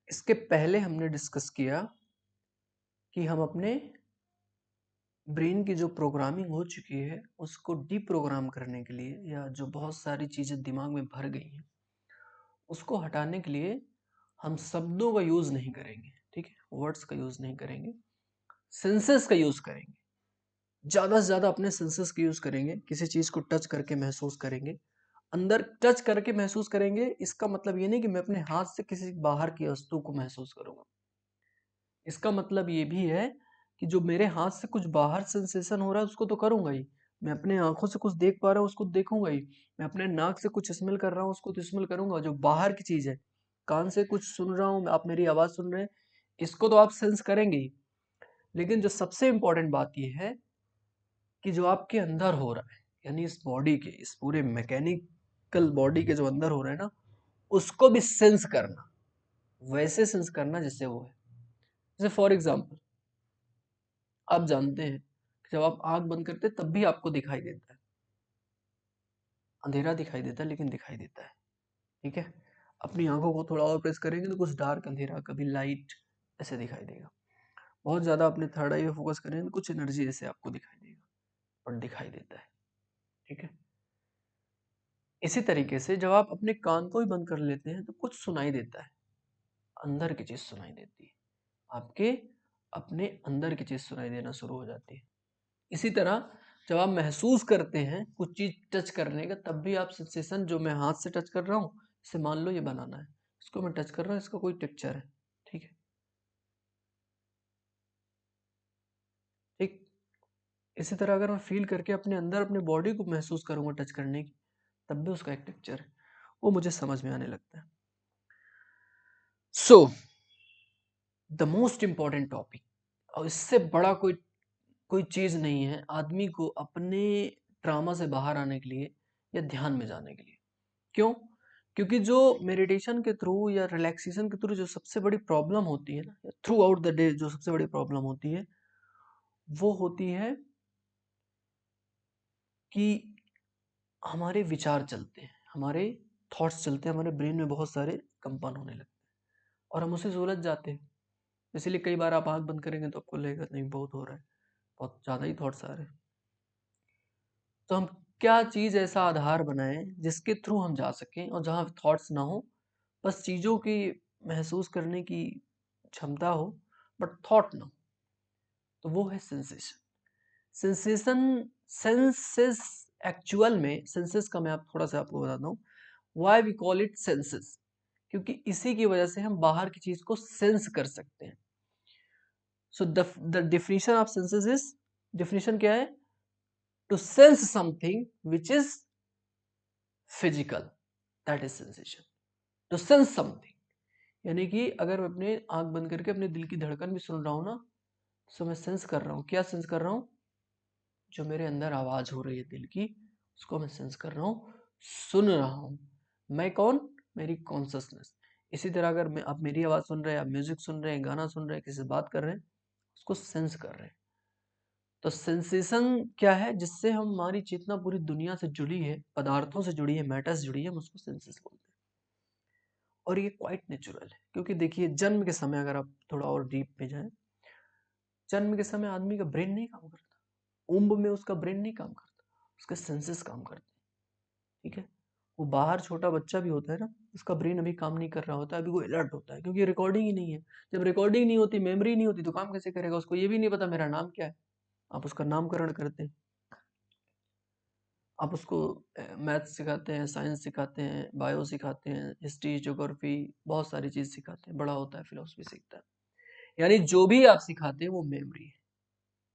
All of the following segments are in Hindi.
इसके पहले हमने डिस्कस किया कि हम अपने ब्रेन की जो प्रोग्रामिंग हो चुकी है उसको डीप्रोग्राम करने के लिए, या जो बहुत सारी चीज़ें दिमाग में भर गई हैं उसको हटाने के लिए हम शब्दों का यूज़ नहीं करेंगे। ठीक है, वर्ड्स का यूज़ नहीं करेंगे, सेंसेस का यूज़ करेंगे। ज़्यादा से ज़्यादा अपने सेंसेस का यूज़ करेंगे, किसी चीज़ को टच करके महसूस करेंगे। अंदर टच करके महसूस करेंगे, इसका मतलब ये नहीं कि मैं अपने हाथ से किसी बाहर की वस्तु को महसूस करूँगा। इसका मतलब ये भी है कि जो मेरे हाथ से कुछ बाहर सेंसेशन हो रहा है उसको तो करूँगा ही। मैं अपने आँखों से कुछ देख पा रहा हूँ उसको देखूँगा ही। मैं अपने नाक से कुछ स्मेल कर रहा हूँ उसको तो स्मेल करूँगा, जो बाहर की चीज़ है। कान से कुछ सुन रहा हूँ, आप मेरी आवाज़ सुन रहे हैं, इसको तो आप सेंस करेंगे ही। लेकिन जो सबसे इम्पोर्टेंट बात ये है कि जो आपके अंदर हो रहा है, यानी इस बॉडी के, इस पूरे मैकेनिकल बॉडी के जो अंदर हो रहा है ना, उसको भी सेंस करना, वैसे सेंस करना जैसे वो है। जैसे फॉर एग्जाम्पल, आप जानते हैं कि जब आप आंख बंद करते हैं तब भी आपको दिखाई देता है, अंधेरा दिखाई देता है लेकिन दिखाई देता है। ठीक है, अपनी आंखों को थोड़ा और प्रेस करेंगे तो कुछ डार्क अंधेरा, कभी लाइट ऐसे दिखाई देगा। बहुत ज्यादा अपने थर्ड आई पे फोकस करेंगे तो कुछ एनर्जी ऐसे आपको दिखाई देगा, पर दिखाई देता है। ठीक है, इसी तरीके से जब आप अपने कान को ही बंद कर लेते हैं तो कुछ सुनाई देता है, अंदर की चीज सुनाई देती है, आपके अपने अंदर की चीज सुनाई देना शुरू हो जाती है। इसी तरह जब आप महसूस करते हैं कुछ चीज टच करने का, तब भी आप सेंसेशन, जो मैं हाथ से टच कर रहा हूँ, जैसे मान लो ये बनाना है, इसको मैं टच कर रहा हूँ, इसका कोई टेक्सचर है। ठीक है, ठीक। इसी तरह अगर मैं फील करके अपने अंदर अपने बॉडी को महसूस करूंगा टच करने की, तब भी उसका एक टेक्सचर है, वो मुझे समझ में आने लगता है। So the most important topic, और इससे बड़ा कोई कोई चीज नहीं है आदमी को अपने ट्रामा से बाहर आने के लिए या ध्यान में जाने के लिए। क्यों? क्योंकि जो मेडिटेशन के थ्रू या रिलैक्सेशन के थ्रू जो सबसे बड़ी प्रॉब्लम होती है ना, थ्रू आउट द डे जो सबसे बड़ी प्रॉब्लम होती है, वो होती है कि हमारे विचार चलते हैं, हमारे थॉट्स चलते हैं, हमारे ब्रेन में बहुत सारे कंपन होने लगते हैं और हम उसे उलझ जाते हैं। इसीलिए कई बार आप आंख बंद करेंगे तो आपको लगेगा नहीं बहुत हो रहा है, बहुत ज़्यादा ही थॉट्स आ रहे हैं। तो हम क्या चीज़ ऐसा आधार बनाएं जिसके थ्रू हम जा सकें और जहाँ थॉट्स ना हो, बस चीज़ों की महसूस करने की क्षमता हो, बट थॉट ना हो। तो वो है सेंसेशन। सेंसेशन, सेंसेस, एक्चुअल में सेंसेस का मैं आप थोड़ा सा आपको बताता हूँ why we call it senses, क्योंकि इसी की वजह से हम बाहर की चीज को सेंस कर सकते हैं। So the definition of senses is, definition क्या है? To sense something which is physical, that is sensation. To sense something, यानी कि अगर मैं अपने आंख बंद करके अपने दिल की धड़कन भी सुन रहा हूँ ना, तो मैं सेंस कर रहा हूँ। क्या सेंस कर रहा हूँ? जो मेरे अंदर आवाज हो रही है दिल की, उसको मैं सेंस कर रहा हूँ, सुन रहा हूँ। मैं कौन? मेरी कॉन्सियसनेस। इसी तरह अगर मैं, आप मेरी आवाज सुन रहे हैं, आप म्यूजिक सुन रहे हैं, गाना सुन रहे हैं, किसी से बात कर रहे हैं, उसको सेंस कर रहे हैं। तो सेंसेशन क्या है? जिससे हम, हमारी चेतना पूरी दुनिया से जुड़ी है, पदार्थों से जुड़ी है, मैटर से जुड़ी है, हम उसको सेंसेस बोलते हैं। और ये क्वाइट नेचुरल है, क्योंकि देखिए जन्म के समय, अगर आप थोड़ा और डीप में जाएं, जन्म के समय आदमी का ब्रेन नहीं काम करता, उम्ब में उसका ब्रेन नहीं काम करता, उसके सेंसेस काम करते हैं। ठीक है, वो बाहर छोटा बच्चा भी होता है ना, उसका ब्रेन अभी काम नहीं कर रहा होता, अभी वो अलर्ट होता है, क्योंकि रिकॉर्डिंग ही नहीं है। जब रिकॉर्डिंग नहीं होती, मेमोरी नहीं होती, तो काम कैसे करेगा? उसको ये भी नहीं पता मेरा नाम क्या है। आप उसका नामकरण करते हैं, आप उसको मैथ्स सिखाते हैं, साइंस सिखाते हैं, बायो सिखाते हैं, हिस्ट्री, ज्योग्राफी, बहुत सारी चीज सिखाते हैं, बड़ा होता है फिलोसफी सीखता है। यानी जो भी आप सिखाते हैं वो मेमोरी है,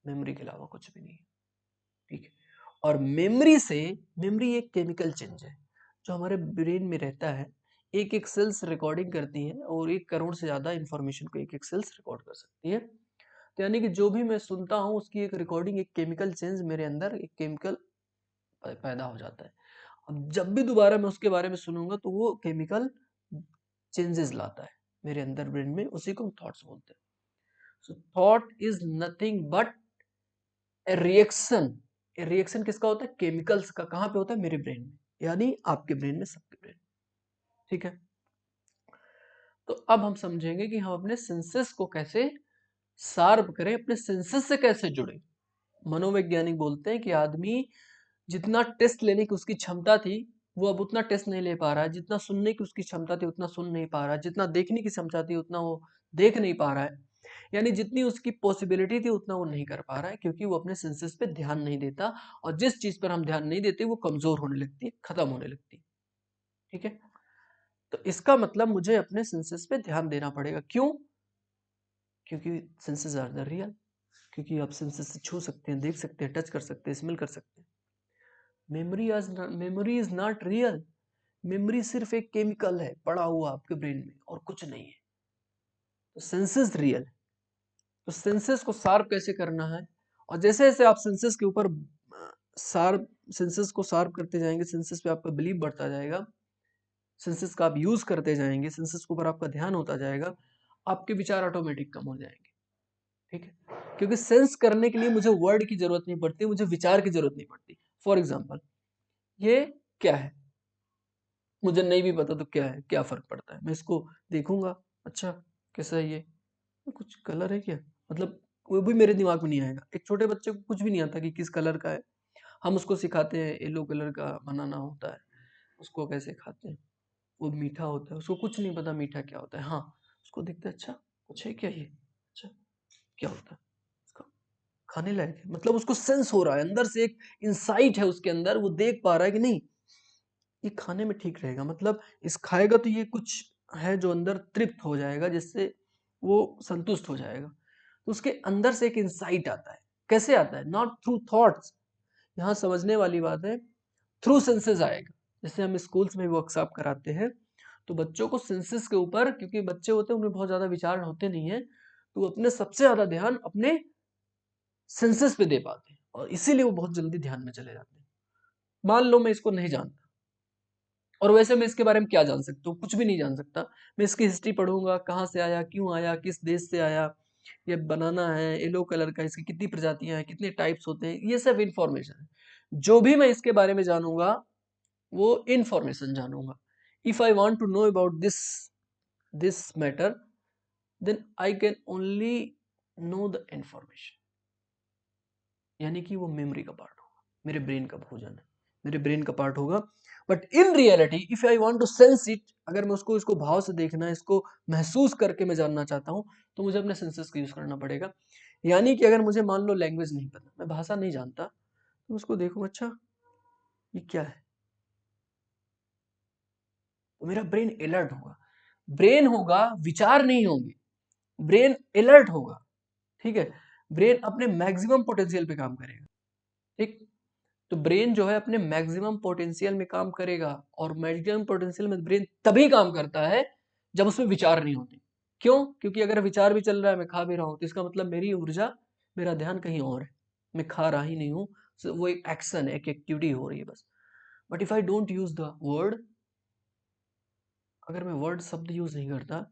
मेमोरी के अलावा कुछ भी नहीं है। ठीक है, और मेमोरी से, मेमोरी एक केमिकल चेंज है जो हमारे ब्रेन में रहता है। एक एक सेल्स रिकॉर्डिंग करती है, और 1 करोड़ से ज्यादा इंफॉर्मेशन को एक एक सेल्स रिकॉर्ड कर सकती है। तो यानी कि जो भी मैं सुनता हूँ उसकी एक रिकॉर्डिंग, एक केमिकल चेंज मेरे अंदर, एक केमिकल पैदा हो जाता है। अब जब भी दोबारा मैं उसके बारे में सुनूंगा तो वो केमिकल चेंजेस लाता है मेरे अंदर ब्रेन में, उसी को हम थॉट्स बोलते हैं। So thought is nothing but A reaction. A reaction किसका होता है? केमिकल्स का। कहाँ पे होता है? मेरे ब्रेन में, यानी आपके ब्रेन में, सबके ब्रेन में। ठीक है, तो अब हम समझेंगे कि हम अपने सेंसेस को कैसे शार्प करें, अपने सेंसेस से कैसे जुड़े। मनोवैज्ञानिक बोलते हैं कि आदमी जितना टेस्ट लेने की उसकी क्षमता थी वो अब उतना टेस्ट नहीं ले पा रहा है, जितना सुनने की उसकी क्षमता थी उतना सुन नहीं पा रहा है, जितना देखने की क्षमता थी उतना वो देख नहीं पा रहा है, यानी जितनी उसकी पॉसिबिलिटी थी उतना वो नहीं कर पा रहा है, क्योंकि वो अपने सेंसेस पे ध्यान नहीं देता, और जिस चीज पर हम ध्यान नहीं देते वो कमजोर होने लगती है, खत्म होने लगती है। ठीक है, तो इसका मतलब मुझे अपने सेंसेस पे ध्यान देना पड़ेगा। क्यों? क्योंकि सेंसेस आर द रियल, क्योंकि आप सेंसेस से छू सकते हैं, देख सकते हैं, टच कर सकते हैं, स्मेल कर सकते हैं। Memory is not real. Memory सिर्फ एक केमिकल है पड़ा हुआ आपके ब्रेन में, और कुछ नहीं है। तो सेंसेस रियल है। तो सेंसेस को शार्प कैसे करना है, और जैसे जैसे आप सेंसेस के ऊपर शार्प सेंसेस को शार्प करते जाएंगे, सेंसेस पे आपका बिलीव बढ़ता जाएगा, सेंसेस का आप यूज करते जाएंगे, सेंसेस के ऊपर आपका ध्यान होता जाएगा, आपके विचार ऑटोमेटिक कम हो जाएंगे। ठीक है, क्योंकि सेंस करने के लिए मुझे वर्ड की जरूरत नहीं पड़ती, मुझे विचार की जरूरत नहीं पड़ती। फॉर एग्जाम्पल, ये क्या है, मुझे नहीं भी पता तो क्या है, क्या फर्क पड़ता है, मैं इसको देखूंगा, अच्छा कैसा है ये, कुछ कलर है क्या, मतलब वो भी मेरे दिमाग में नहीं आएगा। एक छोटे बच्चे को कुछ भी नहीं आता कि किस कलर का है, हम उसको सिखाते हैं येलो कलर का बनाना होता है, उसको कैसे खाते हैं, वो मीठा होता है, उसको कुछ नहीं पता मीठा क्या होता है, हाँ उसको दिखता है, अच्छा कुछ है क्या ये, अच्छा क्या होता है, इसका खाने लायक है, मतलब उसको सेंस हो रहा है, अंदर से एक इंसाइट है उसके अंदर, वो देख पा रहा है कि नहीं ये खाने में ठीक रहेगा, मतलब इस खाएगा तो ये कुछ है जो अंदर तृप्त हो जाएगा, जिससे वो संतुष्ट हो जाएगा। तो उसके अंदर से एक इंसाइट आता है। कैसे आता है? नॉट थ्रू थॉट्स, यहाँ समझने वाली बात है, थ्रू सेंसेस आएगा। जैसे हम स्कूल्स में वर्कशॉप कराते हैं, तो बच्चों को सेंसेस के ऊपर, क्योंकि बच्चे होते हैं उनमें बहुत ज्यादा विचार होते नहीं है, तो वो अपने सबसे ज्यादा ध्यान अपने सेंसेस पे दे पाते हैं, और इसीलिए वो बहुत जल्दी ध्यान में चले जाते हैं। मान लो मैं इसको नहीं जानता, और वैसे मैं इसके बारे में क्या जान सकता हूँ, कुछ भी नहीं जान सकता। मैं इसकी हिस्ट्री पढ़ूंगा, कहाँ से आया, क्यों आया, किस देश से आया, ये बनाना है येलो कलर का, इसकी कितनी प्रजातियां हैं, कितने टाइप्स होते हैं, ये सब इंफॉर्मेशन है। जो भी मैं इसके बारे में जानूंगा वो इंफॉर्मेशन जानूंगा। If I want to know about this matter, then I can only know the information, यानी कि वो मेमोरी का पार्ट होगा, मेरे ब्रेन का भोजन है, मेरे ब्रेन का पार्ट होगा। But in reality if I want to sense it, अगर मैं उसको इसको भाव से देखना, इसको महसूस करके मैं जानना चाहता हूँ, तो मुझे अपने सेंसेस का यूज करना पड़ेगा। यानी कि अगर मुझे मान लो लैंग्वेज नहीं पता, मैं भाषा नहीं जानता, तो उसको देखूँ, अच्छा ये क्या है, तो मेरा ब्रेन अलर्ट होगा। ब्रेन होगा, विचार नहीं होंगे, ब्रेन अलर्ट होगा। ठीक है, ब्रेन अपने मैक्सिमम पोटेंशियल पे काम करेगा। ठीक, तो ब्रेन जो है अपने मैक्सिमम पोटेंशियल में काम करेगा, और मैक्सिमम पोटेंशियल में ब्रेन तभी काम करता है जब उसमें विचार नहीं होते। क्यों? क्योंकि अगर विचार भी चल रहा है, मैं खा भी रहा हूँ, तो इसका मतलब मेरी ऊर्जा, मेरा ध्यान कहीं और है, मैं खा रहा ही नहीं हूँ, वो एक एक्शन है, एक एक्टिविटी हो रही है बस। But if I don't use the word, अगर मैं वर्ड शब्द यूज नहीं करता,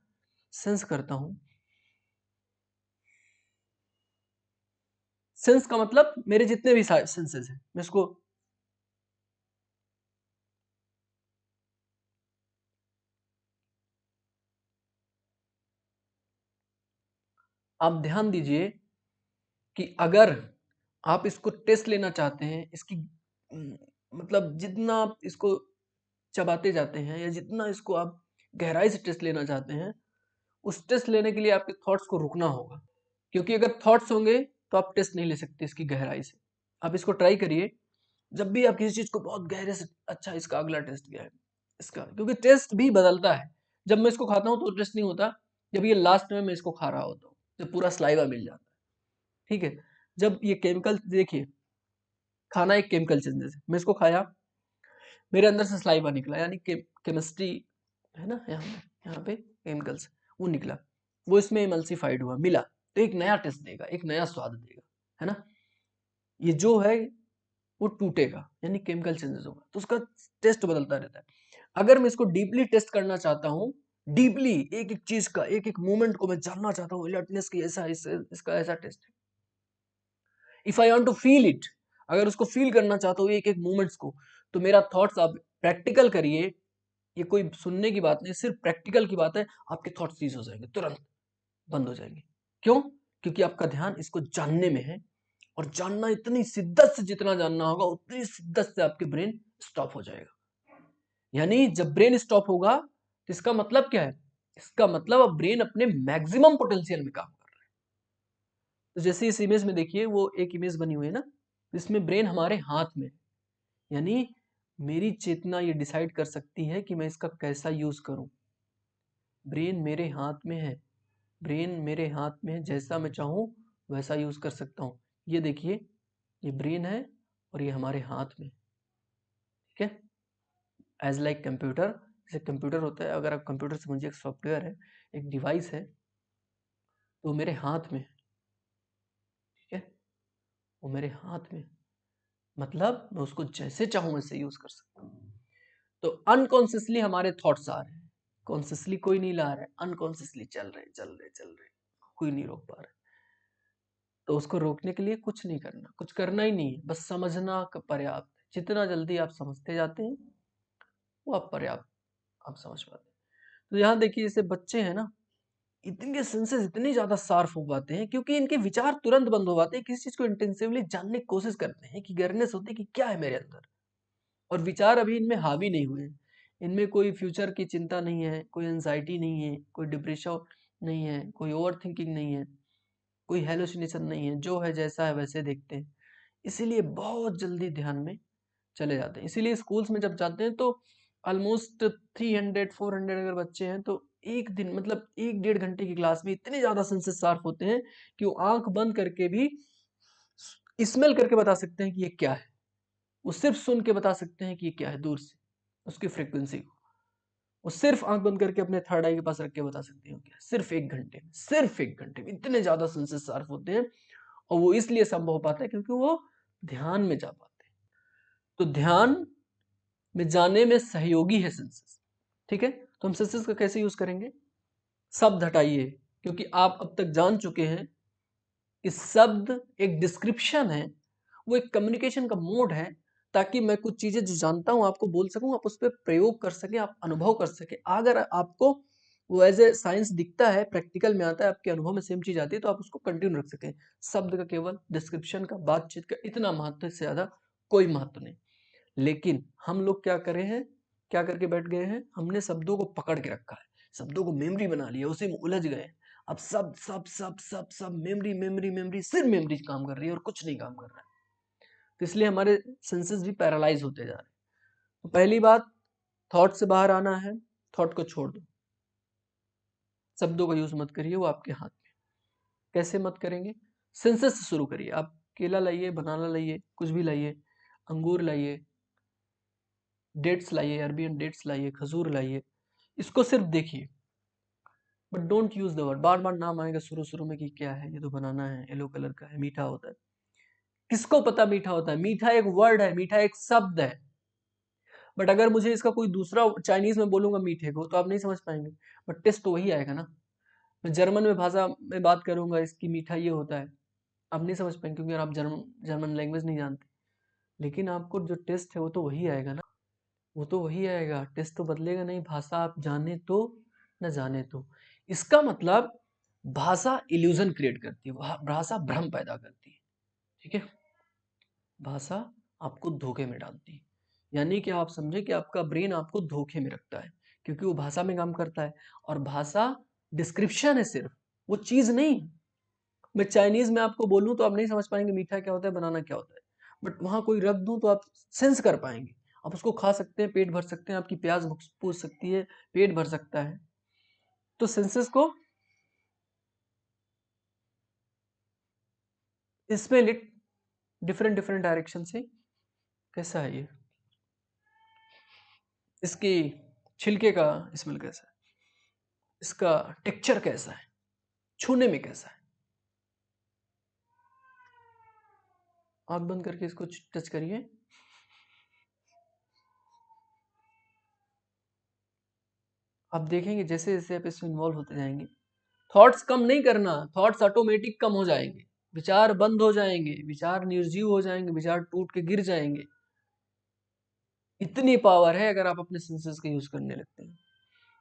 सेंस करता हूँ, सेंस का मतलब मेरे जितने भी सेंसेस हैं, मैं इसको, आप ध्यान दीजिए कि अगर आप इसको टेस्ट लेना चाहते हैं, इसकी मतलब जितना आप इसको चबाते जाते हैं, या जितना इसको आप गहराई से टेस्ट लेना चाहते हैं, उस टेस्ट लेने के लिए आपके थॉट्स को रुकना होगा। क्योंकि अगर थॉट्स होंगे तो आप टेस्ट नहीं ले सकते इसकी गहराई से। आप इसको ट्राई करिए, जब भी आप किसी चीज को बहुत गहरे से, अच्छा इसका अगला टेस्ट क्या है, इसका, क्योंकि टेस्ट भी बदलता है। जब मैं इसको खाता हूँ तो टेस्ट नहीं होता, जब ये लास्ट में मैं इसको खा रहा होता हूँ, जब पूरा स्लाइवा मिल जाता है। ठीक है, जब ये केमिकल, देखिए खाना एक केमिकल चेंजेस है, मैं इसको खाया, मेरे अंदर से स्लाइवा निकला, यानी केमिस्ट्री है ना, यहाँ पे केमिकल्स, वो निकला, वो इसमें इमल्सिफाइड हुआ, मिला, तो एक नया टेस्ट देगा, एक नया स्वाद देगा, है ना। ये जो है वो टूटेगा, यानी केमिकल चेंजेस होगा, तो उसका टेस्ट बदलता रहता है। अगर मैं इसको डीपली टेस्ट करना चाहता हूँ, डीपली एक एक चीज का, एक एक मूवमेंट को मैं जानना चाहता हूँ, अलर्टनेस की, ऐसा इसका ऐसा टेस्ट है। If I want to feel it, अगर उसको फील करना चाहता हूँ एक एक मूवमेंट्स को, तो मेरा थॉट्स, आप प्रैक्टिकल करिए, ये कोई सुनने की बात नहीं, सिर्फ प्रैक्टिकल की बात है। आपके थॉट्स सीज हो जाएंगे, तुरंत बंद हो जाएंगे। क्यों? क्योंकि आपका ध्यान इसको जानने में है, और जानना इतनी शिद्दत से, जितना जानना होगा उतनी शिद्दत से आपके ब्रेन स्टॉप हो जाएगा। यानी जब ब्रेन स्टॉप होगा तो इसका मतलब क्या है? इसका मतलब अब ब्रेन अपने मैक्सिमम पोटेंशियल में काम कर रहा है। तो जैसे इस इमेज में देखिए, वो एक इमेज बनी हुई है ना, इसमें ब्रेन हमारे हाथ में, यानी मेरी चेतना ये डिसाइड कर सकती है कि मैं इसका कैसा यूज करूं। ब्रेन मेरे हाथ में है, ब्रेन मेरे हाथ में है, जैसा मैं चाहूं वैसा यूज कर सकता हूं। ये देखिए, ये ब्रेन है और ये हमारे हाथ में, ठीक है। एज लाइक कंप्यूटर, जैसे कंप्यूटर होता है, अगर आप कंप्यूटर समझिए एक सॉफ्टवेयर है, एक डिवाइस है, तो मेरे हाथ में, ठीक है, वो मेरे हाथ में, मतलब मैं उसको जैसे चाहूं वैसे यूज कर सकता हूँ। तो अनकॉन्शियसली हमारे थॉट्स आ रहे हैं, कॉन्शियसली कोई नहीं ला रहा है, अनकॉन्शियसली चल रहे चल रहे चल रहे, कोई नहीं रोक पा रहा है। तो उसको रोकने के लिए कुछ नहीं करना, कुछ करना ही नहीं है, बस समझना पर्याप्त है। जितना जल्दी आप समझते जाते हैं, वो आप पर्याप्त आप समझ पाते हैं। तो यहाँ देखिए, जैसे बच्चे हैं ना, इनके सेंसेस इतने ज्यादा शार्प हो पाते हैं क्योंकि इनके विचार तुरंत बंद हो पाते हैं। किसी चीज को इंटेंसिवली जानने की कोशिश करते हैं, कि अवेयरनेस होती है कि क्या है मेरे अंदर, और विचार अभी इनमें हावी नहीं हुए हैं। इनमें कोई फ्यूचर की चिंता नहीं है, कोई एंजाइटी नहीं है, कोई डिप्रेशन नहीं है, कोई ओवर थिंकिंग नहीं है, कोई हेलुसिनेशन नहीं है। जो है जैसा है वैसे देखते हैं, इसीलिए बहुत जल्दी ध्यान में चले जाते हैं। इसीलिए स्कूल्स में जब जाते हैं तो ऑलमोस्ट 300-400 अगर बच्चे हैं तो एक दिन, मतलब 1-1.5 घंटे की क्लास में इतने ज्यादा सेंसेस शार्प होते हैं कि वो आंख बंद करके भी स्मेल करके बता सकते हैं कि ये क्या है। वो सिर्फ सुन के बता सकते हैं कि ये क्या है, दूर से उसकी फ्रिक्वेंसी को। वो सिर्फ आंख बंद करके अपने थर्ड आई के पास रख के बता सकते हैं क्या, सिर्फ 1 घंटे में, सिर्फ 1 घंटे में इतने ज्यादा सेंसेस शार्प होते हैं। और वो इसलिए संभव हो पाता है क्योंकि वो ध्यान में जा पाते हैं। तो ध्यान में जाने में सहयोगी है सेंसेस, ठीक है। तो हम सेंसेस का कैसे यूज करेंगे? शब्द हटाइए, क्योंकि आप अब तक जान चुके हैं कि शब्द एक डिस्क्रिप्शन है, वो एक कम्युनिकेशन का मोड है, ताकि मैं कुछ चीजें जो जानता हूं आपको बोल सकूं, आप उस पर प्रयोग कर सके, आप अनुभव कर सके। अगर आपको वो एज ए साइंस दिखता है, प्रैक्टिकल में आता है, आपके अनुभव में सेम चीज आती है, तो आप उसको कंटिन्यू रख सकें। शब्द का, केवल डिस्क्रिप्शन का, बातचीत का इतना महत्व, से ज्यादा कोई महत्व नहीं। लेकिन हम लोग क्या करे हैं, क्या करके बैठ गए हैं, हमने शब्दों को पकड़ के रखा है, शब्दों को मेमोरी बना लिया, उसी में उलझ गए हैं। अब सब सब सब सब सब मेमोरी मेमोरी मेमोरी, सिर्फ मेमोरी काम कर रही है और कुछ नहीं काम कर रहा है। तो इसलिए हमारे सेंसेस भी पैरालाइज होते जा रहे हैं। तो पहली बात, थॉट से बाहर आना है, थॉट को छोड़ दो, शब्दों का यूज मत करिए, वो आपके हाथ में। कैसे मत करेंगे? सेंसेस से शुरू करिए। आप केला लाइए, बनाना लाइए, कुछ भी लाइए, अंगूर लाइए, डेट्स लाइए, अरबियन डेट्स लाइए, खजूर लाइए, इसको सिर्फ देखिए, but don't use the word. बार बार नाम आएगा शुरू शुरू में कि क्या है, ये तो बनाना है, येलो कलर का है, मीठा होता है। किसको पता मीठा होता है? मीठा एक वर्ड है, मीठा एक शब्द है। बट अगर मुझे इसका कोई दूसरा चाइनीज में बोलूंगा मीठे को, तो आप नहीं समझ पाएंगे, बट टेस्ट तो वही आएगा ना। मैं जर्मन में भाषा में बात करूंगा, इसकी मीठा ये होता है, आप नहीं समझ पाएंगे, क्योंकि आप जर्मन लैंग्वेज नहीं जानते। लेकिन आपको जो टेस्ट है वो तो वही आएगा ना, वो तो वही आएगा, टेस्ट तो बदलेगा नहीं, भाषा आप जाने तो न जाने तो। इसका मतलब भाषा इल्यूजन क्रिएट करती है, भाषा भ्रम पैदा करती है, ठीक है। भाषा आपको धोखे में डालती है, यानी कि आप समझे कि आपका ब्रेन आपको धोखे में रखता है, क्योंकि वो भाषा में काम करता है। और भाषा डिस्क्रिप्शन है सिर्फ, वो चीज नहीं। मैं चाइनीज में आपको बोलूं तो आप नहीं समझ पाएंगे मीठा क्या होता है, बनाना क्या होता है, बट वहां कोई रख दूं तो आप सेंस कर पाएंगे। आप उसको खा सकते हैं, पेट भर सकते हैं, आपकी प्यास पूछ सकती है, पेट भर सकता है। तो सेंसेस को इसमें लिट डिफरेंट डिफरेंट डायरेक्शन से। कैसा है ये, इसकी छिलके का स्मेल कैसा है, इसका टेक्सचर कैसा है, छूने में कैसा है। आंख बंद करके इसको टच करिए, आप देखेंगे जैसे जैसे आप इसमें इन्वॉल्व होते जाएंगे, थॉट्स कम नहीं करना, थॉट्स ऑटोमेटिक कम हो जाएंगे, विचार बंद हो जाएंगे, विचार निर्जीव हो जाएंगे, विचार टूट के गिर जाएंगे। इतनी पावर है अगर आप अपने सेंसेस का यूज करने लगते हैं।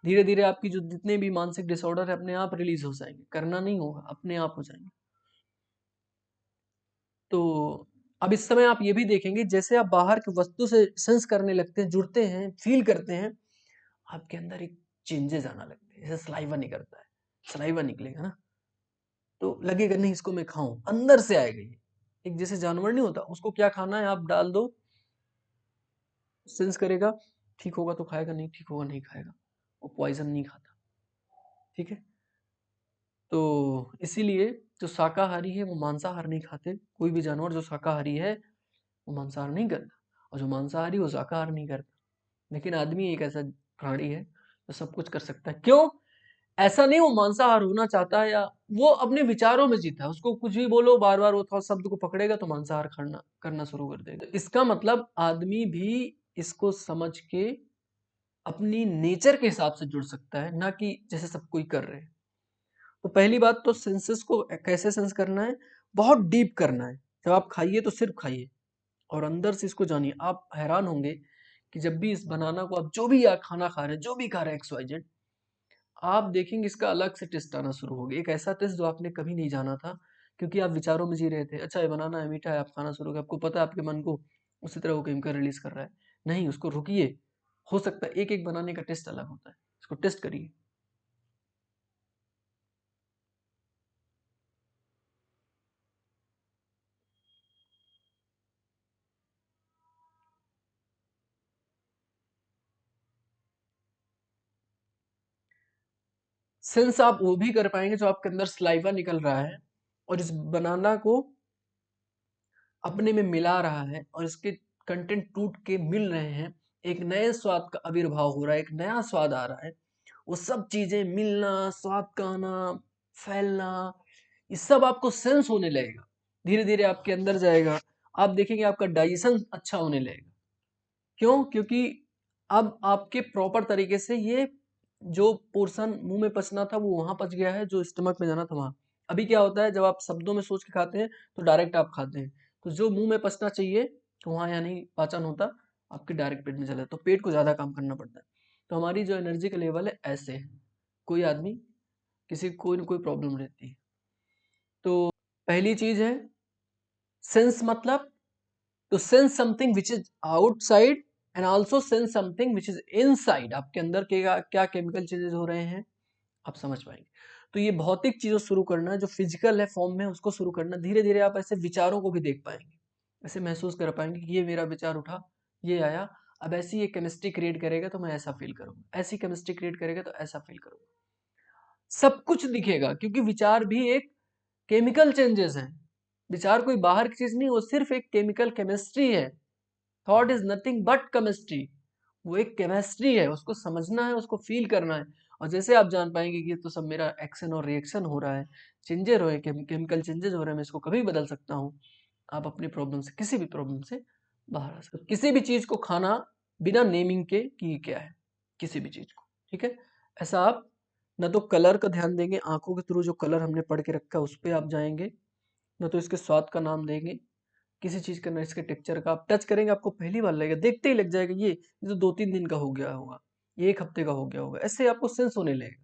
धीरे धीरे आपकी जो जितने भी मानसिक डिसऑर्डर है अपने आप रिलीज हो जाएंगे, करना नहीं होगा, अपने आप हो जाएंगे। तो अब इस समय आप ये भी देखेंगे, जैसे आप बाहर की वस्तु से सेंस करने लगते हैं, जुड़ते हैं, फील करते हैं, आपके अंदर एक चेंजेस आना लगते हैं। जैसे सलाइवा निकलता है, सलाइवा निकलेगा ना तो लगेगा नहीं इसको मैं खाऊं, अंदर से आएगा ये। एक जैसे जानवर नहीं होता, उसको क्या खाना है आप डाल दो, सेंस करेगा, ठीक होगा तो खाएगा, नहीं ठीक होगा नहीं खाएगा, वो पॉइजन नहीं खाता। ठीक है, तो इसीलिए जो शाकाहारी है वो मांसाहार नहीं खाते। कोई भी जानवर जो शाकाहारी है वो मांसाहार नहीं करता, और जो मांसाहारी वो शाकाहार नहीं करता। लेकिन आदमी एक ऐसा प्राणी है जो सब कुछ कर सकता है। क्यों? ऐसा नहीं वो मांसाहार होना चाहता है, या वो अपने विचारों में जीता है, उसको कुछ भी बोलो बार बार वो थोड़ा शब्द को पकड़ेगा तो मांसाहार खाना करना शुरू कर देगा। इसका मतलब आदमी भी इसको समझ के अपनी नेचर के हिसाब से जुड़ सकता है, ना कि जैसे सब कोई कर रहे हैं। तो पहली बात तो सेंसेस को कैसे सेंस करना है, बहुत डीप करना है। जब आप खाइए तो सिर्फ खाइए और अंदर से इसको जानिए। आप हैरान होंगे कि जब भी इस बनाना को आप जो भी खाना खा रहे हैं, जो भी खा रहे हैं XYZ, आप देखेंगे इसका अलग से टेस्ट आना शुरू हो गया। एक ऐसा टेस्ट जो आपने कभी नहीं जाना था, क्योंकि आप विचारों में जी रहे थे। अच्छा ये बनाना है, मीठा है, आप खाना शुरू हो गया, आपको पता है आपके मन को उसी तरह वो केमिकल रिलीज कर रहा है। नहीं, उसको रुकिए। हो सकता है एक एक बनाने का टेस्ट अलग होता है, इसको टेस्ट करिए। सेंस आप वो भी कर पाएंगे जो आपके अंदर सलाइवा निकल रहा है और इस बनाना को अपने में मिला रहा है और इसके कंटेंट टूट के मिल रहे हैं, एक नए स्वाद का आविर्भाव हो रहा है, एक नया स्वाद आ रहा है। वो सब चीजें मिलना, स्वाद का आना, फैलना, ये सब आपको सेंस होने लगेगा। धीरे धीरे आपके अंदर जाएगा, आप देखेंगे आपका डाइजेशन अच्छा होने लगेगा। क्यों? क्योंकि अब आपके प्रॉपर तरीके से ये जो पोर्शन मुंह में पचना था वो वहां पच गया है, जो स्टमक में जाना था वहां। अभी क्या होता है, जब आप शब्दों में सोच के खाते हैं तो डायरेक्ट आप खाते हैं, तो जो मुंह में पचना चाहिए तो वहां यहाँ नहीं पाचन होता, आपके डायरेक्ट पेट में चला जाता है, तो पेट को ज्यादा काम करना पड़ता है। तो हमारी जो एनर्जी का लेवल है ऐसे है, कोई आदमी किसी को कोई ना कोई प्रॉब्लम रहती है। तो पहली चीज है सेंस, मतलब तो sense something which is outside and also sense something which is inside. आपके अंदर के क्या केमिकल चेंजेस हो रहे हैं आप समझ पाएंगे। तो ये भौतिक चीजों शुरू करना, जो फिजिकल है फॉर्म में उसको शुरू करना। धीरे धीरे आप ऐसे विचारों को भी देख पाएंगे, ऐसे महसूस कर पाएंगे कि ये मेरा विचार उठा, ये आया, अब ऐसी ये केमिस्ट्री क्रिएट करेगा तो मैं ऐसा फील करूंगा, ऐसी केमिस्ट्री क्रिएट करेगा तो ऐसा फील करूंगा। सब कुछ दिखेगा, क्योंकि विचार भी एक केमिकल चेंजेस हैं। विचार कोई बाहर की चीज नहीं, वो सिर्फ एक केमिकल केमिस्ट्री है। Thought is nothing but chemistry. वो एक केमिस्ट्री है, उसको समझना है, उसको फील करना है। और जैसे आप जान पाएंगे कि ये तो सब मेरा एक्शन और रिएक्शन हो रहा है, चेंजेस हो रहे हैं, केमिकल चेंजेस हो रहे हैं, मैं इसको कभी बदल सकता हूँ। आप अपनी प्रॉब्लम से, किसी भी प्रॉब्लम से बाहर आ सकते हो। किसी भी चीज को खाना बिना नेमिंग के कि ये क्या है, किसी भी चीज को, ठीक है। ऐसा आप न तो कलर का ध्यान देंगे, आंखों के थ्रू जो कलर हमने पढ़ के रखा है उस पर आप जाएंगे, न तो इसके स्वाद का नाम देंगे, किसी चीज का, ना इसके टेक्सचर का। आप टच करेंगे आपको पहली बार लगेगा, देखते ही लग जाएगा ये तो 2-3 दिन का हो गया होगा, ये 1 हफ्ते का हो गया होगा, ऐसे आपको सेंस होने लगेगा,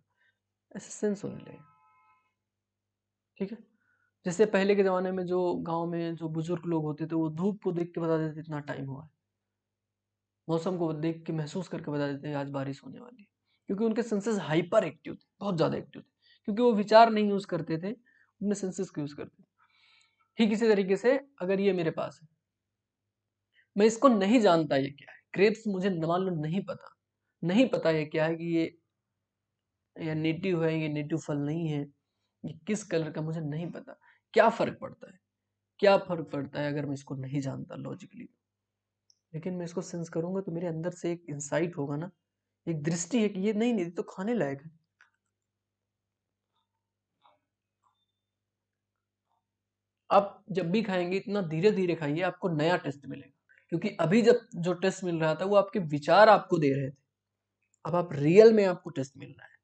ऐसे सेंस होने लगेगा। ठीक है, जैसे पहले के जमाने में जो गांव में जो बुजुर्ग लोग होते थे वो धूप को देख के बता देते इतना टाइम हुआ है, मौसम को देख के महसूस करके बता देते हैं आज बारिश होने वाली है, क्योंकि उनके सेंसेस हाइपर एक्टिव थे, बहुत ज्यादा एक्टिव थे, क्योंकि वो विचार नहीं यूज करते थे, अपने सेंसेस को यूज करते थे। ठीक इसी तरीके से अगर ये मेरे पास है, मैं इसको नहीं जानता ये क्या है, ग्रेप्स मुझे मान लो नहीं पता, नहीं पता ये क्या है, कि ये नेटिव है, ये नेटिव फल नहीं है, ये किस कलर का मुझे नहीं पता। क्या फर्क पड़ता है, क्या फर्क पड़ता है अगर मैं इसको नहीं जानता लॉजिकली। लेकिन मैं इसको सेंस करूंगा तो मेरे अंदर से एक इंसाइट होगा ना, एक दृष्टि है कि ये नहीं, नहीं तो खाने लायक है। आप जब भी खाएंगे इतना धीरे धीरे खाइए, आपको नया टेस्ट मिलेगा, क्योंकि अभी जब जो टेस्ट मिल रहा था वो आपके विचार आपको दे रहे थे, अब आप रियल में आपको टेस्ट मिल रहा है।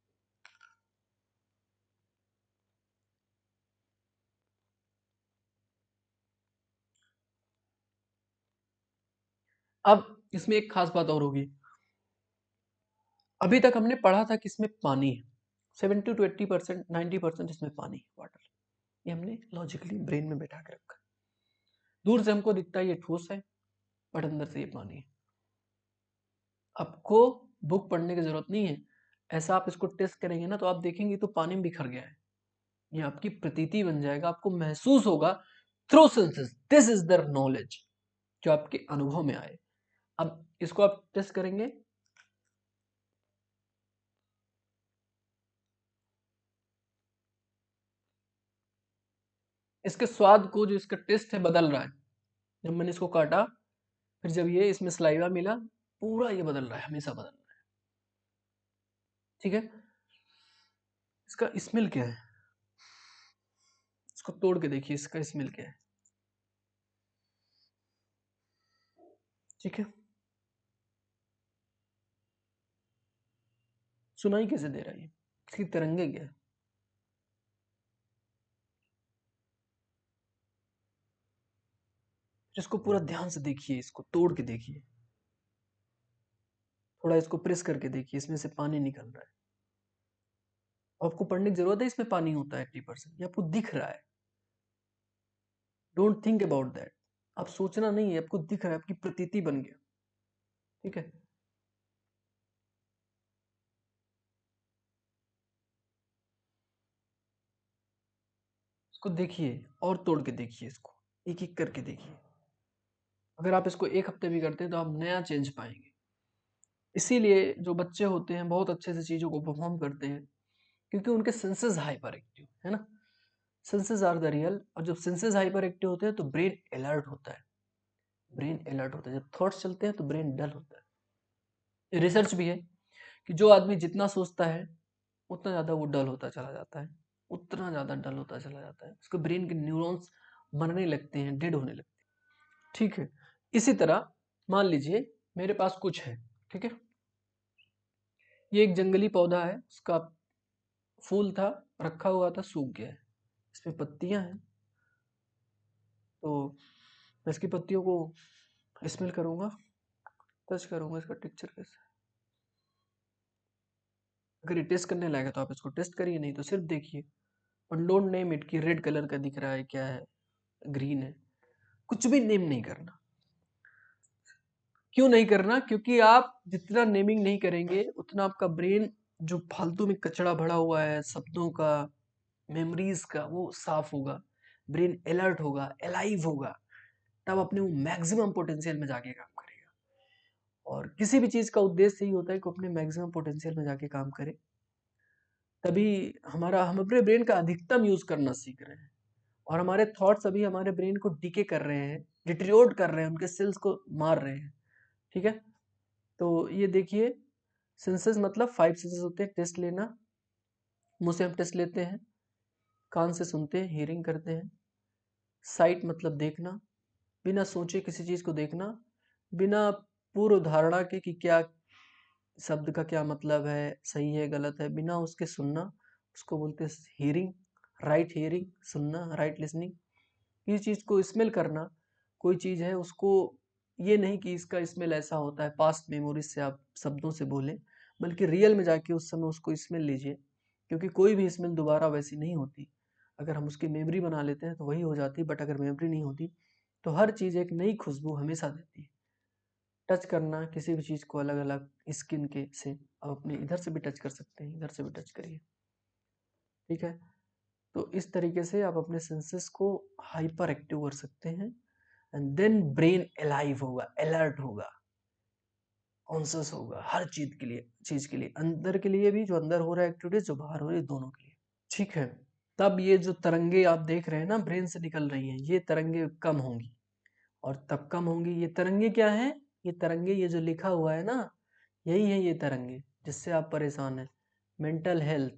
अब इसमें एक खास बात और होगी, अभी तक हमने पढ़ा था कि इसमें पानी है, 70 to 80%, 90% इसमें पानी है, वाटर। ये हमने लॉजिकली ब्रेन में बैठा के रखा। दूर से हमको दिखता है ये ठोस है, बट अंदर से ये पानी है। आपको बुक पढ़ने की जरूरत नहीं है, ऐसा आप इसको टेस्ट करेंगे ना तो आप देखेंगे तो पानी में बिखर गया है। ये आपकी प्रतीति बन जाएगा, आपको महसूस होगा through senses. This is the knowledge जो आपके अनुभव में आए। अब इसको आप टेस्ट करेंगे, इसके स्वाद को, जो इसका टेस्ट है बदल रहा है। जब मैंने इसको काटा, फिर जब ये इसमें सलाइवा मिला, पूरा ये बदल रहा है, हमेशा बदल रहा है। ठीक है, इसका स्मेल क्या है, इसको तोड़ के देखिए, इसका स्मेल क्या है। ठीक है, सुनाई कैसे दे रहा है, इसकी तरंगे क्या है। इसको पूरा ध्यान से देखिए, इसको तोड़ के देखिए, थोड़ा इसको प्रेस करके देखिए, इसमें से पानी निकल रहा है। आपको पढ़ने की जरूरत है इसमें पानी होता है 80%, ये आपको दिख रहा है। डोंट थिंक अबाउट दैट, आप सोचना नहीं है, आपको दिख रहा है, आपकी प्रतीति बन गया। ठीक है, इसको देखिए और तोड़ के देखिए, इसको एक एक करके देखिए। अगर आप इसको एक हफ्ते भी करते हैं तो आप नया चेंज पाएंगे। इसीलिए जो बच्चे होते हैं बहुत अच्छे से चीज़ों को परफॉर्म करते हैं, क्योंकि उनके सेंसेस हाइपर एक्टिव है ना। सेंसेस आर द रियल, और जब सेंसेस हाइपर एक्टिव होते हैं तो ब्रेन अलर्ट होता है। ब्रेन अलर्ट होता है, जब थॉट्स चलते हैं तो ब्रेन डल होता है। रिसर्च भी है कि जो आदमी जितना सोचता है उतना ज़्यादा वो डल होता चला जाता है, उतना ज़्यादा डल होता चला जाता है, उसके ब्रेन के न्यूरॉन्स मरने लगते हैं, डेड होने लगते हैं। ठीक है, इसी तरह मान लीजिए मेरे पास कुछ है, ठीक है, ये एक जंगली पौधा है, उसका फूल था, रखा हुआ था, सूख गया है, इसमें पत्तियां हैं, तो मैं इसकी पत्तियों को स्मेल करूंगा, टच करूंगा, इसका टेक्सचर कैसा है। अगर ये टेस्ट करने लायक है तो आप इसको टेस्ट करिए, नहीं तो सिर्फ देखिए। और डोंट नेम इट कि रेड कलर का दिख रहा है, क्या है, ग्रीन है, कुछ भी नेम नहीं करना। क्यों नहीं करना, क्योंकि आप जितना नेमिंग नहीं करेंगे उतना आपका ब्रेन, जो फालतू में कचरा भरा हुआ है शब्दों का, मेमोरीज का, वो साफ होगा, ब्रेन अलर्ट होगा, अलाइव होगा, तब अपने वो मैक्सिमम पोटेंशियल में जाके काम करेगा। और किसी भी चीज का उद्देश्य यही होता है कि अपने मैक्सिमम पोटेंशियल में जाके काम करे, तभी हम अपने ब्रेन का अधिकतम यूज करना सीख रहे हैं। और हमारे थॉट्स अभी हमारे ब्रेन को डीके कर रहे हैं, डिटेरियोरेट कर रहे हैं, उनके सेल्स को मार रहे हैं। ठीक है, तो ये देखिए, सेंसेस मतलब 5 सेंसेस होते हैं। टेस्ट लेना, मुंह से हम टेस्ट लेते हैं, कान से सुनते हैं, हियरिंग करते हैं। साइट मतलब देखना, बिना सोचे किसी चीज को देखना, बिना पूर्व धारणा के कि क्या शब्द का क्या मतलब है, सही है गलत है, बिना उसके सुनना, उसको बोलते हैं हियरिंग। राइट हियरिंग, सुनना, राइट लिसनिंग। किसी चीज को स्मेल करना, कोई चीज है उसको, ये नहीं कि इसका स्मेल ऐसा होता है पास्ट मेमोरीज से आप शब्दों से बोलें, बल्कि रियल में जाके उस समय उसको स्मेल लीजिए, क्योंकि कोई भी स्मेल दोबारा वैसी नहीं होती। अगर हम उसकी मेमोरी बना लेते हैं तो वही हो जाती, बट अगर मेमोरी नहीं होती तो हर चीज़ एक नई खुशबू हमेशा देती है। टच करना किसी भी चीज़ को अलग अलग स्किन के से, आप अपने इधर से भी टच कर सकते हैं, इधर से भी टच करिए। ठीक है, तो इस तरीके से आप अपने सेंसेस को हाइपर एक्टिव कर सकते हैं, एंड देन ब्रेन अलाइव होगा, अलर्ट होगा, कॉन्शियस होगा हर चीज के लिए, अंदर के लिए भी, जो अंदर हो रहा है एक्टिविटीज, जो बाहर हो रही है, दोनों के लिए। ठीक है, तब ये जो तरंगे आप देख रहे हैं ना ब्रेन से निकल रही हैं, ये तरंगे कम होंगी। और तब कम होंगी, ये तरंगे क्या है, ये तरंगे, ये जो लिखा हुआ है ना, यही है ये तरंगे जिससे आप परेशान हैं। मेंटल हेल्थ,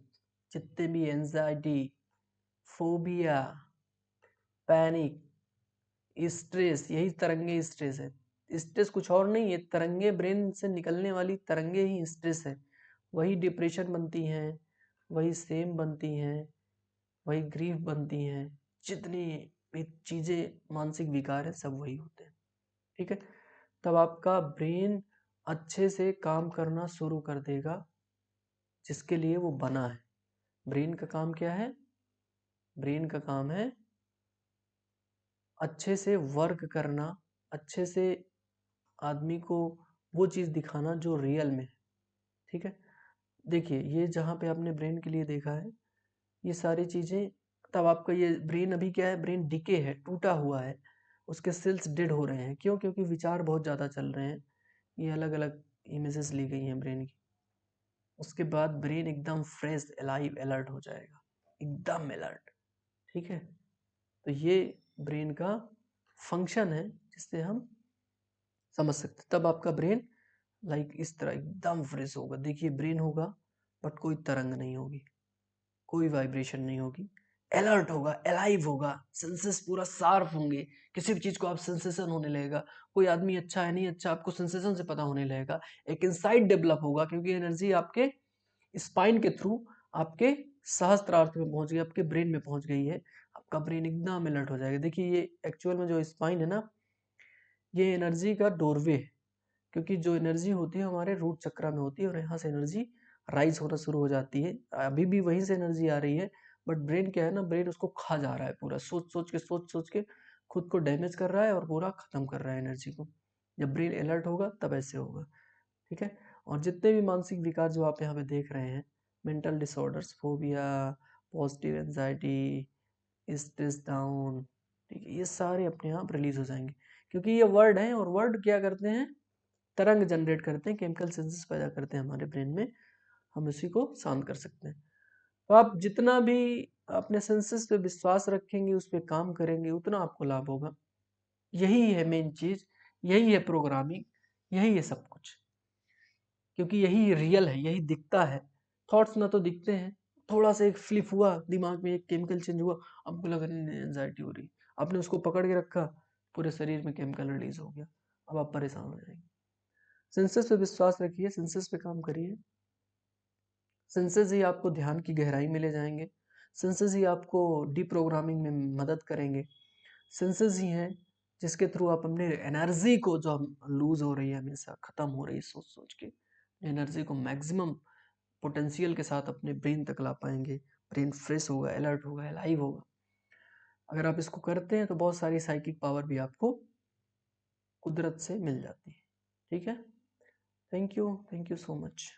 जितने भी एंजाइटी, फोबिया, पैनिक, स्ट्रेस, यही तरंगे स्ट्रेस है। स्ट्रेस कुछ और नहीं है, तरंगे, ब्रेन से निकलने वाली तरंगे ही स्ट्रेस है। वही डिप्रेशन बनती हैं, वही सेम बनती हैं, वही ग्रीफ बनती हैं, जितनी भी चीज़ें मानसिक विकार है सब वही होते हैं। ठीक है, तब आपका ब्रेन अच्छे से काम करना शुरू कर देगा, जिसके लिए वो बना है। ब्रेन का काम क्या है? ब्रेन का काम है अच्छे से वर्क करना, अच्छे से आदमी को वो चीज़ दिखाना जो रियल में है। ठीक है, देखिए ये जहाँ पे आपने ब्रेन के लिए देखा है, ये सारी चीज़ें, तब आपका ये ब्रेन अभी क्या है? ब्रेन डिके है, टूटा हुआ है, उसके सेल्स डेड हो रहे हैं। क्यों? क्योंकि विचार बहुत ज़्यादा चल रहे हैं। ये अलग अलग इमेजेस ली गई हैं ब्रेन की। उसके बाद ब्रेन एकदम फ्रेश, अलाइव, अलर्ट हो जाएगा, एकदम अलर्ट। ठीक है, तो ये ब्रेन का फंक्शन है जिससे हम समझ सकते हैं। तब आपका ब्रेन लाइक इस तरह एकदम फ्रेश होगा। देखिए ब्रेन होगा बट कोई तरंग नहीं होगी, कोई वाइब्रेशन नहीं होगी, अलर्ट होगा, अलाइव होगा, सेंसेस पूरा शार्प होंगे, किसी भी चीज को आप सेंसेशन होने लगेगा। कोई आदमी अच्छा है नहीं अच्छा आपको सेंसेशन से पता होने लगेगा। एक इंसाइट डेवलप होगा क्योंकि एनर्जी आपके स्पाइन के थ्रू आपके सहस्त्रार्थ में पहुंच गई, आपके ब्रेन में पहुंच गई है। आपका ब्रेन एकदम अलर्ट हो जाएगा। देखिए ये एक्चुअल में जो स्पाइन है ना, ये एनर्जी का डोरवे है, क्योंकि जो एनर्जी होती है हमारे रूट चक्र में होती है और यहाँ से एनर्जी राइज होना शुरू हो जाती है। अभी भी वहीं से एनर्जी आ रही है, बट ब्रेन क्या है ना, ब्रेन उसको खा जा रहा है पूरा, सोच सोच के खुद को डैमेज कर रहा है और पूरा खत्म कर रहा है एनर्जी को। जब ब्रेन अलर्ट होगा तब ऐसे होगा। ठीक है, और जितने भी मानसिक विकार जो आप यहाँ पे देख रहे हैं, mental disorders, phobia, positive anxiety, stress down, ठीक है, ये सारे अपने आप रिलीज हो जाएंगे। क्योंकि ये वर्ड है और वर्ड क्या करते हैं? तरंग जनरेट करते हैं, केमिकल सेंसेस पैदा करते हैं हमारे ब्रेन में। हम उसी को शांत कर सकते हैं। तो आप जितना भी अपने सेंसेस पे विश्वास रखेंगे, उस पर काम करेंगे, उतना आपको लाभ होगा। यही है मेन चीज, यही है प्रोग्रामिंग, यही है सब कुछ। क्योंकि यही रियल है, यही दिखता है। थॉट्स ना तो दिखते हैं, थोड़ा सा एक फ्लिप हुआ दिमाग में, एक केमिकल चेंज हुआ, आपको लगा एंजाइटी हो रही, आपने उसको पकड़ के रखा, पूरे शरीर में केमिकल रिलीज हो गया, अब आप परेशान हो जाएंगे। सेंसेस पे विश्वास रखिए, सेंसेस पे काम करिए। सेंसेस ही आपको ध्यान की गहराई में ले जाएंगे, सेंसेस ही आपको डिप्रोग्रामिंग में मदद करेंगे। सेंसेस ही हैं जिसके थ्रू आप अपने एनर्जी को, जो लूज हो रही है हमेशा, खत्म हो रही है सोच सोच के, एनर्जी को मैक्सिमम पोटेंशियल के साथ अपने ब्रेन तक ला पाएंगे। ब्रेन फ्रेश होगा, अलर्ट होगा, अलाइव होगा। अगर आप इसको करते हैं तो बहुत सारी साइकिक पावर भी आपको कुदरत से मिल जाती है। ठीक है, थैंक यू सो मच।